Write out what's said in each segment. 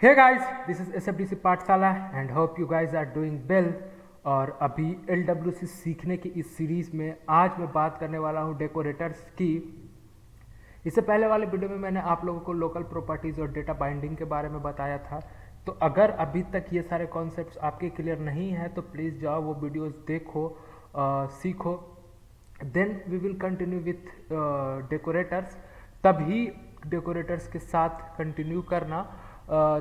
Hey guys, this is SFDC Pathshala and hope you guys are doing well. और अभी LWC सीखने की इस सीरीज में आज मैं बात करने वाला हूँ डेकोरेटर्स की। इससे पहले वाले वीडियो में मैंने आप लोगों को लोकल प्रॉपर्टीज और डेटा बाइंडिंग के बारे में बताया था। तो अगर अभी तक ये सारे कॉन्सेप्ट्स आपके क्लियर नहीं है तो प्लीज़ जाओ वो वीडियोस देखो, सीखो। Then we will continue with decorators. तभी डेकोरेटर्स के साथ कंटिन्यू करना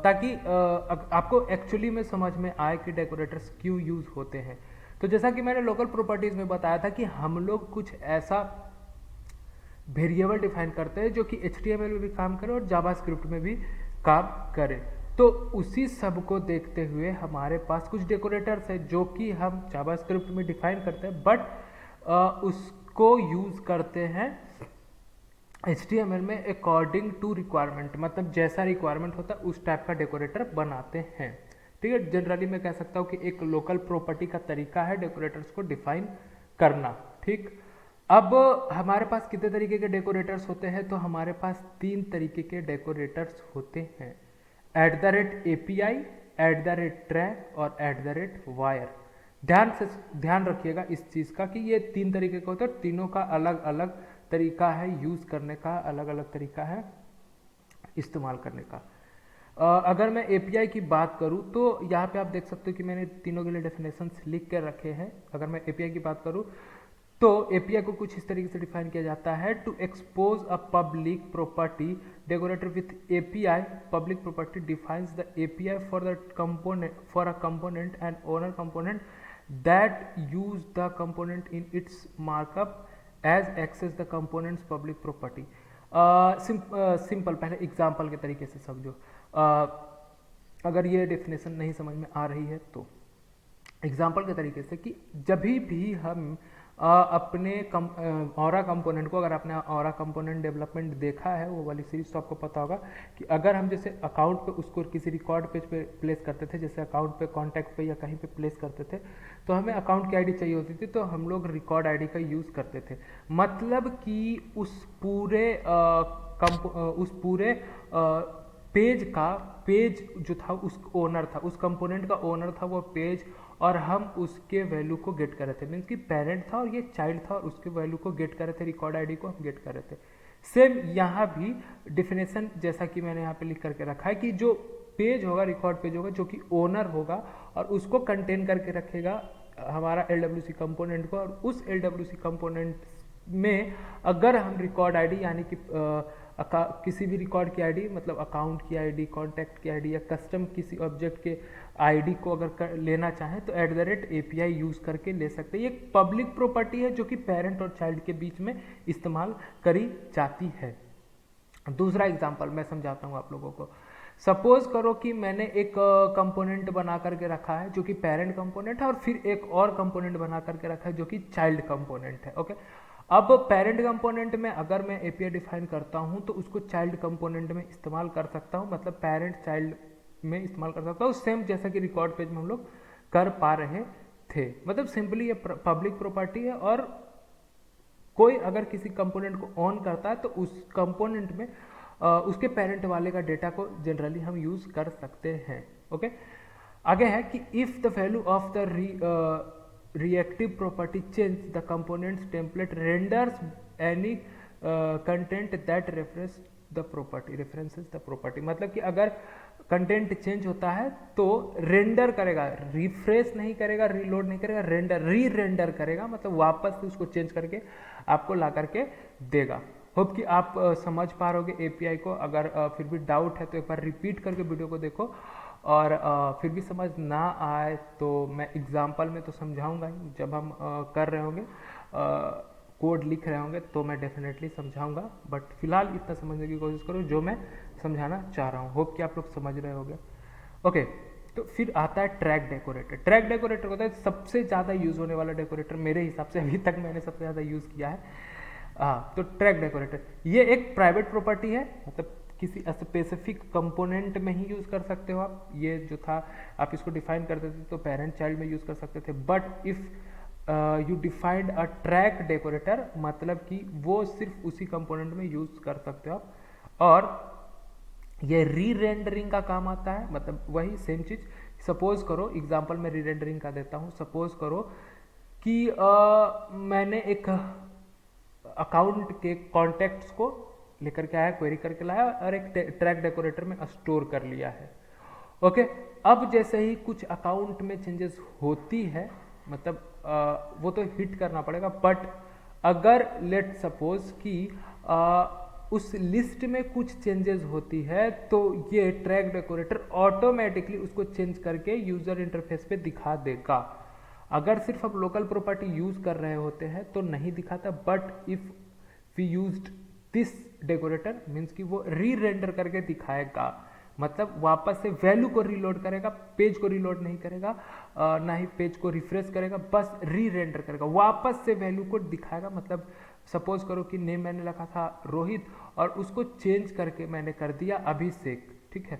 ताकि आपको एक्चुअली में समझ में आए कि डेकोरेटर्स क्यों यूज़ होते हैं। तो जैसा कि मैंने लोकल प्रॉपर्टीज़ में बताया था कि हम लोग कुछ ऐसा वेरिएबल डिफाइन करते हैं जो कि HTML में भी काम करे और जावास्क्रिप्ट में भी काम करे। तो उसी सब को देखते हुए हमारे पास कुछ डेकोरेटर्स है जो कि हम जावास्क्रिप्ट में डिफाइन करते हैं, बट उसको यूज़ करते हैं HTML में अकॉर्डिंग टू रिक्वायरमेंट, मतलब जैसा रिक्वायरमेंट होता है उस टाइप का डेकोरेटर बनाते हैं। ठीक है, जनरली मैं कह सकता हूँ कि एक लोकल प्रॉपर्टी का तरीका है डेकोरेटर्स को डिफाइन करना। ठीक, अब हमारे पास कितने तरीके के डेकोरेटर्स होते हैं? तो हमारे पास 3 तरीके के डेकोरेटर्स होते हैं: @API, @ट्रैक और @wire। ध्यान रखिएगा इस चीज़ का कि ये 3 तरीके के होते हैं, तीनों का अलग अलग तरीका है यूज़ करने का, अलग अलग तरीका है इस्तेमाल करने का। अगर मैं API की बात करूं तो यहाँ पे आप देख सकते हो कि मैंने तीनों के लिए डेफिनेशंस लिख कर रखे हैं। अगर मैं API की बात करूं तो API को कुछ इस तरीके से डिफाइन किया जाता है: to expose a public property decorator with API। Public property defines the API for a component and owner component that use the component in its markup as access the components public property. Simple, पहले example के तरीके से समझो। अगर ये definition नहीं समझ में आ रही है तो एग्जाम्पल के तरीके से कि जब भी हम अपने ऑरा कंपोनेंट को, अगर आपने ऑरा कंपोनेंट डेवलपमेंट देखा है वो वाली सीरीज तो आपको पता होगा कि अगर हम जैसे अकाउंट पे उसको किसी रिकॉर्ड पेज पे प्लेस करते थे, जैसे अकाउंट पे, कॉन्टैक्ट पे या कहीं पे प्लेस करते थे, तो हमें अकाउंट की आईडी चाहिए होती थी, तो हम लोग रिकॉर्ड आईडी का यूज़ करते थे। मतलब कि उस पूरे पेज जो था उस ओनर था, उस कंपोनेंट का ओनर था वो पेज, और हम उसके वैल्यू को गेट कर रहे थे। मीन्स कि पेरेंट था और ये चाइल्ड था और उसके वैल्यू को गेट कर रहे थे, रिकॉर्ड आईडी को हम गेट कर रहे थे। सेम यहाँ भी डिफिनेशन जैसा कि मैंने यहाँ पे लिख करके रखा है कि जो पेज होगा, रिकॉर्ड पेज होगा, जो कि ओनर होगा और उसको कंटेन करके रखेगा हमारा LWC कंपोनेंट को, और उस LWC कंपोनेंट में अगर हम रिकॉर्ड आईडी यानी कि किसी भी रिकॉर्ड की आईडी, मतलब अकाउंट की आईडी, कॉन्टैक्ट की आईडी या कस्टम किसी ऑब्जेक्ट के आईडी को अगर लेना चाहें तो @API यूज़ करके ले सकते हैं। ये एक पब्लिक प्रॉपर्टी है जो कि पेरेंट और चाइल्ड के बीच में इस्तेमाल करी जाती है। दूसरा एग्जांपल मैं समझाता हूँ आप लोगों को। सपोज करो कि मैंने एक कंपोनेंट बना करके रखा है जो कि पेरेंट कंपोनेंट है, और फिर एक और कंपोनेंट बना करके रखा है जो कि चाइल्ड कंपोनेंट है। ओके, अब पेरेंट कंपोनेंट में अगर मैं API डिफाइन करता हूं तो उसको चाइल्ड कंपोनेंट में इस्तेमाल कर सकता हूं, मतलब पेरेंट चाइल्ड में इस्तेमाल कर सकता हूं, सेम जैसा कि रिकॉर्ड पेज में हम लोग कर पा रहे थे। मतलब सिंपली ये पब्लिक प्रॉपर्टी है, और कोई अगर किसी कंपोनेंट को ऑन करता है तो उस कंपोनेंट में उसके पेरेंट वाले का डेटा को जनरली हम यूज कर सकते हैं। ओके, आगे है कि if the value of the reactive property change the components template renders any content that references the property। मतलब कि अगर कंटेंट चेंज होता है तो रेंडर करेगा, रिफ्रेश नहीं करेगा, रीलोड नहीं करेगा, रेंडर करेगा, मतलब वापस से उसको चेंज करके आपको ला करके देगा। होप कि आप समझ पा रहोगे API को। अगर फिर भी डाउट है तो एक बार रिपीट करके वीडियो को देखो, और फिर भी समझ ना आए तो मैं एग्जाम्पल में तो समझाऊंगा ही। जब हम कर रहे होंगे, कोड लिख रहे होंगे, तो मैं डेफिनेटली समझाऊंगा, बट फिलहाल इतना समझने की कोशिश करो जो मैं समझाना चाह रहा हूँ। होप कि आप लोग समझ रहे होंगे। ओके, तो फिर आता है ट्रैक डेकोरेटर। ट्रैक डेकोरेटर होता है सबसे ज़्यादा यूज़ होने वाला डेकोरेटर, मेरे हिसाब से अभी तक मैंने सबसे ज़्यादा यूज़ किया है। तो ट्रैक डेकोरेटर ये एक प्राइवेट प्रॉपर्टी है, मतलब किसी स्पेसिफिक कंपोनेंट में ही यूज कर सकते हो आप। ये जो था आप इसको डिफाइन करते थे तो पेरेंट चाइल्ड में यूज कर सकते थे, but if you defined a track decorator, मतलब कि वो सिर्फ उसी कंपोनेंट में यूज कर सकते हो आप। और ये री रेंडरिंग का काम आता है, मतलब वही सेम चीज। सपोज करो, एग्जांपल में री रेंडरिंग का देता हूँ। सपोज करो कि मैंने एक अकाउंट के कॉन्टेक्ट्स को लेकर के आया, क्वेरी करके लाया और एक ट्रैक डेकोरेटर में स्टोर कर लिया है। ओके, अब जैसे ही कुछ अकाउंट में चेंजेस होती है, मतलब वो तो हिट करना पड़ेगा, बट अगर लेट सपोज कि उस लिस्ट में कुछ चेंजेस होती है तो ये ट्रैक डेकोरेटर ऑटोमेटिकली उसको चेंज करके यूजर इंटरफेस पे दिखा देगा। अगर सिर्फ आप लोकल प्रॉपर्टी यूज कर रहे होते हैं तो नहीं दिखाता, but if we used this decorator means कि वो री रेंडर करके दिखाएगा, मतलब वापस से वैल्यू को रीलोड करेगा, पेज को रीलोड नहीं करेगा, ना ही पेज को रिफ्रेश करेगा, बस री रेंडर करेगा, वापस से वैल्यू को दिखाएगा। मतलब सपोज करो कि नेम मैंने रखा था रोहित और उसको चेंज करके मैंने कर दिया अभिषेक, ठीक है,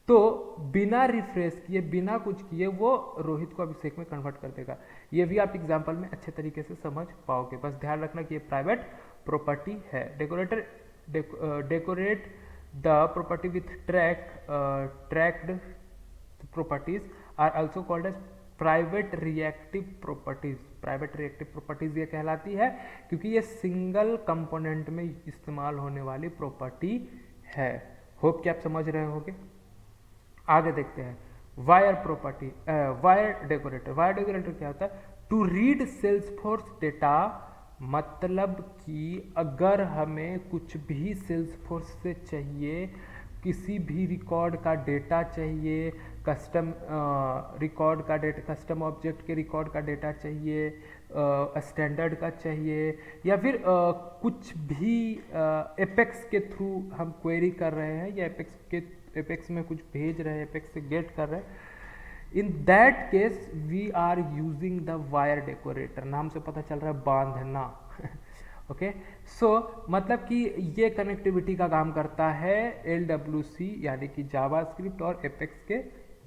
तो बिना रिफ्रेश किए बिना कुछ किए वो रोहित को अभिषेक में कन्वर्ट कर देगा। ये भी आप एग्जांपल में अच्छे तरीके से समझ पाओगे। बस ध्यान रखना कि ये प्राइवेट प्रॉपर्टी है। Decorator decorate the property with tracked properties are also called as private reactive properties। Private reactive properties ये कहलाती है क्योंकि ये सिंगल कंपोनेंट में इस्तेमाल होने वाली प्रॉपर्टी है। होप कि आप समझ रहे होगे। आगे देखते हैं wire property, wire decorator. Wire decorator क्या होता है? टू रीड सेल्सफोर्स डेटा, मतलब कि अगर हमें कुछ भी सेल्सफोर्स से चाहिए, किसी भी रिकॉर्ड का डेटा चाहिए, कस्टम रिकॉर्ड का डेटा, कस्टम ऑब्जेक्ट के रिकॉर्ड का डेटा चाहिए, स्टैंडर्ड का चाहिए, या फिर कुछ भी एपेक्स के थ्रू हम क्वेरी कर रहे हैं या एपेक्स में कुछ भेज रहे हैं, एपेक्स से गेट कर रहे हैं, in that case we are using the wire decorator. नाम से पता चल रहा है बांधना। ओके, सो मतलब कि ये कनेक्टिविटी का काम करता है LWC यानी कि जावास्क्रिप्ट और एपेक्स के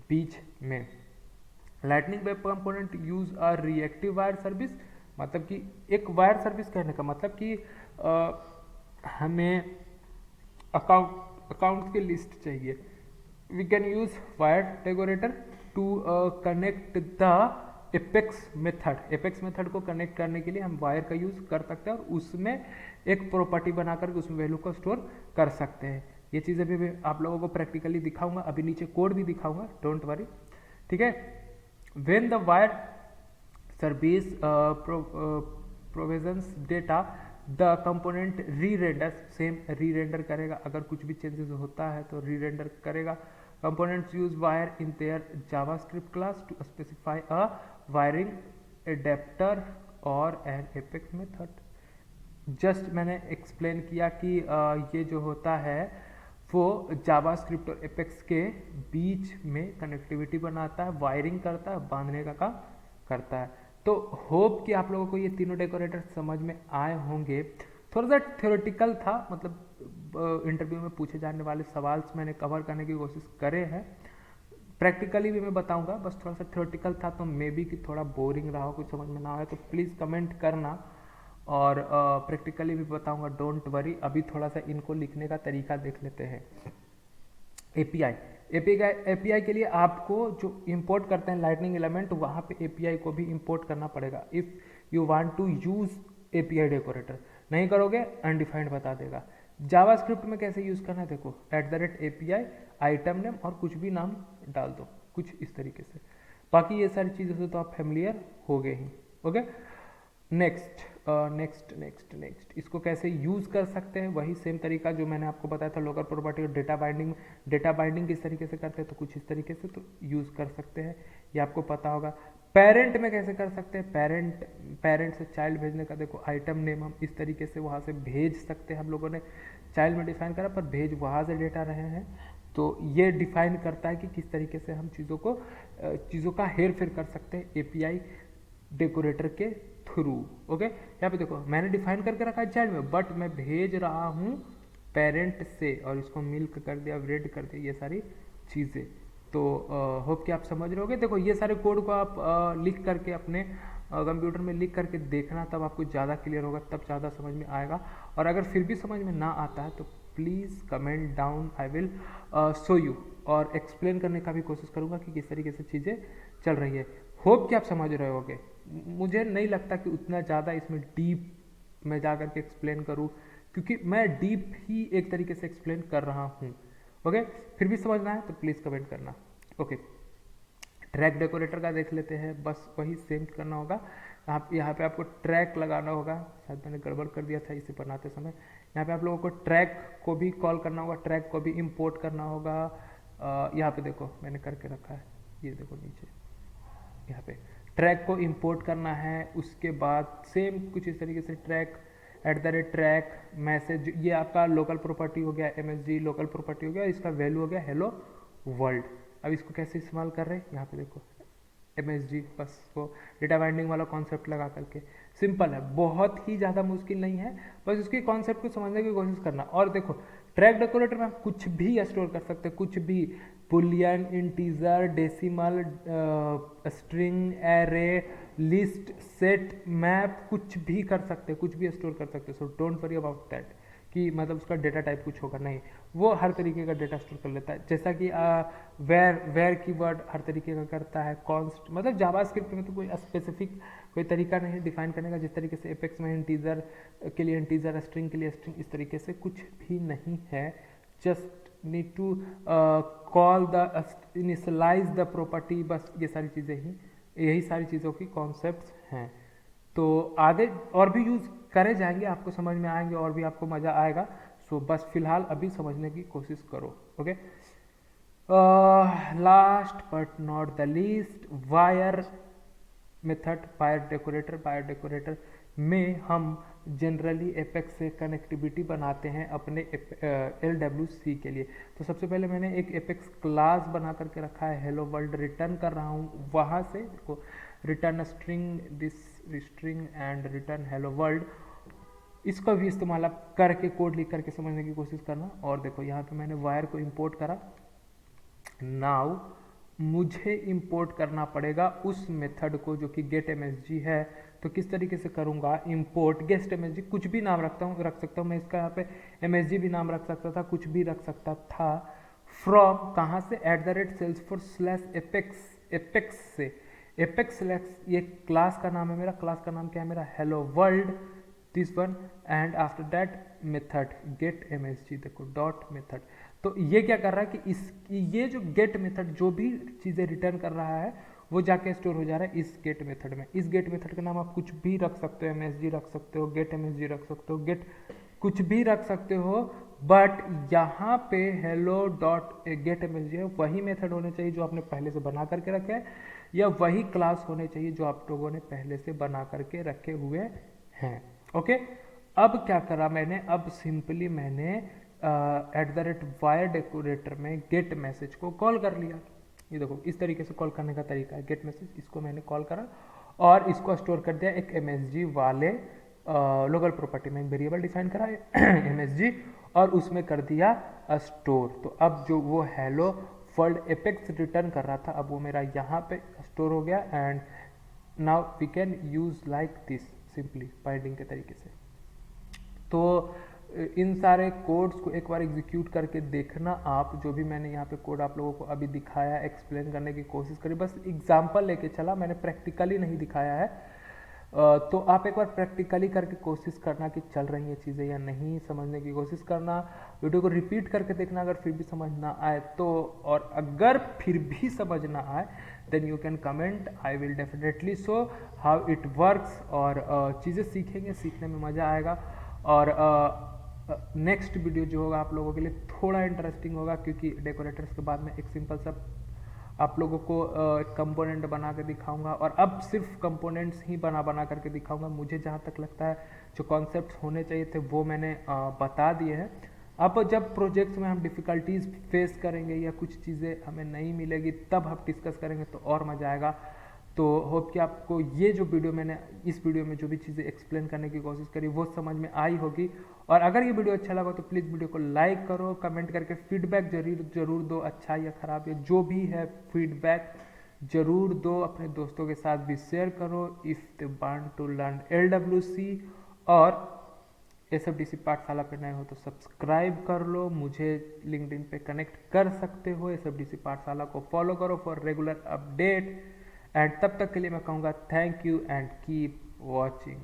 बीच में। Lightning web component use a reactive wire service, मतलब कि एक वायर सर्विस कहने का मतलब कि हमें अकाउंट की लिस्ट चाहिए, we can use wire decorator to connect the apex method. Apex method को कनेक्ट करने के लिए हम वायर का यूज कर सकते हैं और उसमें एक प्रॉपर्टी बनाकर उसमें वैल्यू को स्टोर कर सकते हैं। ये चीज़ें भी आप लोगों को प्रैक्टिकली दिखाऊंगा, अभी नीचे कोड भी दिखाऊंगा, डोंट वरी, ठीक है। When the wire service provisions data the component री रेंडर, सेम री रेंडर करेगा, अगर कुछ भी चेंजेस होता है तो री रेंडर करेगा। Components use wire in their JavaScript class to specify a wiring adapter or an apex method। Just मैंने एक्सप्लेन किया कि ये जो होता है वो जावास्क्रिप्ट और एपेक्स के बीच में कनेक्टिविटी बनाता है, वायरिंग करता है, बांधने का काम करता है। तो होप कि आप लोगों को ये तीनों डेकोरेटर समझ में आए होंगे। थोड़ा सा थ्योरेटिकल था, मतलब इंटरव्यू में पूछे जाने वाले सवाल मैंने कवर करने की कोशिश करे हैं, प्रैक्टिकली भी मैं बताऊंगा, बस थोड़ा सा थ्योरेटिकल था तो मे बी कि थोड़ा बोरिंग रहा हो, कुछ समझ में ना आए तो प्लीज़ कमेंट करना, और प्रैक्टिकली भी बताऊंगा, डोंट वरी। अभी थोड़ा सा इनको लिखने का तरीका देख लेते हैं। एपीआई के लिए आपको जो इंपोर्ट करते हैं लाइटनिंग एलिमेंट, वहाँ पे एपीआई को भी इंपोर्ट करना पड़ेगा if you want to use API decorator. नहीं करोगे अनडिफाइंड बता देगा। जावास्क्रिप्ट में कैसे यूज करना है देखो, @API आइटम नेम और कुछ भी नाम डाल दो, कुछ इस तरीके से। बाकी ये सारी चीज़ों से तो आप फेमिलियर हो गए ही। ओके, नेक्स्ट इसको कैसे यूज कर सकते हैं, वही सेम तरीका जो मैंने आपको बताया था लोकल प्रॉपर्टी और डेटा बाइंडिंग किस तरीके से करते हैं, तो कुछ इस तरीके से तो यूज कर सकते हैं, ये आपको पता होगा। पेरेंट में कैसे कर सकते हैं, पेरेंट से चाइल्ड भेजने का देखो, आइटम नेम हम इस तरीके से वहाँ से भेज सकते हैं। हम लोगों ने चाइल्ड में डिफाइन करा पर भेज वहाँ से डेटा रहे हैं, तो ये डिफाइन करता है कि किस तरीके से हम चीज़ों का हेर फेर कर सकते हैं एपीआई डेकोरेटर के थ्रू। ओके, यहाँ पे देखो मैंने डिफाइन करके रखा है चाइल्ड में, बट मैं भेज रहा हूँ पेरेंट से, और इसको मिल्क कर दिया, ब्रेड कर दिया, ये सारी चीज़ें। तो होप कि आप समझ रहे होगे। देखो ये सारे कोड को आप लिख करके अपने कंप्यूटर में लिख करके देखना, तब आपको ज़्यादा क्लियर होगा, तब ज़्यादा समझ में आएगा। और अगर फिर भी समझ में ना आता है तो please comment down, I will show you, और एक्सप्लेन करने का भी कोशिश करूँगा कि किस तरीके से चीज़ें चल रही है। होप कि आप समझ रहे होगे। मुझे नहीं लगता कि उतना ज़्यादा इसमें डीप मैं जा करके एक्सप्लेन करूँ, क्योंकि मैं डीप ही एक तरीके से एक्सप्लेन कर रहा हूँ। ओके, फिर भी समझना है तो प्लीज़ कमेंट करना। ओके, ट्रैक डेकोरेटर का देख लेते हैं। बस वही सेम करना होगा। आप यहाँ पे आपको ट्रैक लगाना होगा, शायद मैंने गड़बड़ कर दिया था इसे बनाते समय। यहाँ पे आप लोगों को ट्रैक को भी कॉल करना होगा, ट्रैक को भी इंपोर्ट करना होगा। यहाँ पे देखो मैंने करके रखा है, ये देखो नीचे यहाँ पे ट्रैक को इंपोर्ट करना है। उसके बाद सेम कुछ इस तरीके से ट्रैक मैसेज, ये आपका लोकल प्रॉपर्टी हो गया, MSG लोकल प्रॉपर्टी हो गया, इसका वैल्यू हो गया हेलो वर्ल्ड। अब इसको कैसे इस्तेमाल कर रहे हैं, यहाँ पे देखो MSG, बस वो डेटा बाइंडिंग वाला कॉन्सेप्ट लगा करके। सिंपल है, बहुत ही ज़्यादा मुश्किल नहीं है, बस उसके कॉन्सेप्ट को समझने की कोशिश करना। और देखो ट्रैक डेकोरेटर में आप कुछ भी स्टोर कर सकते हैं, कुछ भी, Boolean, integer, decimal, string, array, list, set, map, कुछ भी कर सकते हैं, कुछ भी स्टोर कर सकते हैं। So don't worry about that कि मतलब उसका डेटा टाइप कुछ होगा, नहीं, वो हर तरीके का डेटा स्टोर कर लेता है। जैसा कि वेयर कीवर्ड हर तरीके का करता है, कॉन्स्ट, मतलब जावास्क्रिप्ट में तो कोई स्पेसिफिक कोई तरीका नहीं डिफाइन करने का, जिस तरीके से एपेक्स में इंटीजर के लिए इंटीजर, स्ट्रिंग के लिए स्ट्रिंग, इस तरीके से कुछ भी नहीं है। Just need to call the initialize the property, बस ये सारी चीज़ें ही, यही सारी चीज़ों की कॉन्सेप्ट्स हैं। तो आगे और भी यूज़ करे जाएंगे, आपको समझ में आएंगे और भी आपको मज़ा आएगा। सो बस फिलहाल अभी समझने की कोशिश करो। Okay, last but not the least, wire method, wire decorator में हम जनरली एपेक्स से कनेक्टिविटी बनाते हैं अपने LWC के लिए। तो सबसे पहले मैंने एक एपेक्स क्लास बना करके रखा है, हेलो वर्ल्ड रिटर्न कर रहा हूँ वहाँ से। देखो return string, this string and return hello world, इसका भी इस्तेमाल आप करके कोड लिख करके समझने की कोशिश करना। और देखो यहाँ पे मैंने वायर को इंपोर्ट करा। नाउ मुझे इंपोर्ट करना पड़ेगा उस मेथड को जो कि गेट MSG है। तो किस तरीके से करूँगा इंपोर्ट गेट MSG, कुछ भी नाम रख सकता हूँ मैं इसका, यहाँ पे MSG भी नाम रख सकता था, कुछ भी रख सकता था। फ्रॉम कहाँ से, @salesforce/apex, एपेक्स से, एपेक्स ये क्लास का नाम है मेरा, क्लास का नाम क्या है मेरा, hello world, this one, and after that method gate MSG, देखो डॉट मेथड। तो ये क्या कर रहा है कि ये जो गेट मेथड जो भी चीज़ें रिटर्न कर रहा है वो जाके स्टोर हो जा रहा है इस गेट मेथड में। इस गेट मेथड का नाम आप कुछ भी रख सकते हो, MSG रख सकते हो, गेट MSG रख सकते हो, गेट कुछ भी रख सकते हो, बट यहाँ पे हेलो डॉट गेट MSG है, वही मेथड होने चाहिए जो आपने पहले से बना करके रखे हैं, या वही क्लास होने चाहिए जो आप लोगों ने पहले से बना करके रखे हुए हैं। ओके, अब क्या करा मैंने, अब सिंपली मैंने @वायर डेकोरेटर में गेट मैसेज को कॉल कर लिया। ये देखो इस तरीके से कॉल करने का तरीका है, गेट मैसेज, इसको मैंने कॉल करा और इसको स्टोर कर दिया एक MSG वाले लोकल प्रॉपर्टी में, वेरिएबल डिफाइन करा MSG, और उसमें कर दिया स्टोर। तो अब जो वो हेलो वर्ल्ड एपेक्स रिटर्न कर रहा था, अब वो मेरा यहाँ पे स्टोर हो गया। And now we can use like this simply binding के तरीके से। तो इन सारे कोड्स को एक बार एग्जीक्यूट करके देखना आप, जो भी मैंने यहाँ पे कोड आप लोगों को अभी दिखाया, एक्सप्लेन करने की कोशिश करी, बस एग्जांपल लेके चला, मैंने प्रैक्टिकली नहीं दिखाया है। तो आप एक बार प्रैक्टिकली करके कोशिश करना कि चल रही हैं चीज़ें या नहीं, समझने की कोशिश करना, वीडियो को रिपीट करके देखना, अगर फिर भी समझ ना आए तो, और अगर फिर भी समझ ना आए then you can comment, I will definitely show how it works. और चीज़ें सीखेंगे, सीखने में मज़ा आएगा। और नेक्स्ट वीडियो जो होगा आप लोगों के लिए थोड़ा इंटरेस्टिंग होगा, क्योंकि डेकोरेटर्स के बाद में एक सिंपल सा आप लोगों को कंपोनेंट बना के दिखाऊंगा, और अब सिर्फ कंपोनेंट्स ही बना करके दिखाऊंगा। मुझे जहाँ तक लगता है जो कॉन्सेप्ट्स होने चाहिए थे वो मैंने बता दिए हैं। अब जब प्रोजेक्ट्स में हम डिफ़िकल्टीज फेस करेंगे या कुछ चीज़ें हमें नहीं मिलेगी, तब हम डिस्कस करेंगे तो और मज़ा आएगा। तो होप कि आपको ये जो वीडियो मैंने इस वीडियो में जो भी चीज़ें एक्सप्लेन करने की कोशिश करी वो समझ में आई होगी। और अगर ये वीडियो अच्छा लगा तो प्लीज़ वीडियो को लाइक करो, कमेंट करके फीडबैक जरूर दो, अच्छा या ख़राब या जो भी है फीडबैक जरूर दो। अपने दोस्तों के साथ भी शेयर करो if they want to learn LWC और SFDC पाठशाला पे नए हो तो सब्सक्राइब कर लो, मुझे लिंक्डइन पे कनेक्ट कर सकते हो, SFDC पाठशाला को फॉलो करो फॉर रेगुलर अपडेट। एंड तब तक के लिए मैं कहूँगा thank you and keep watching.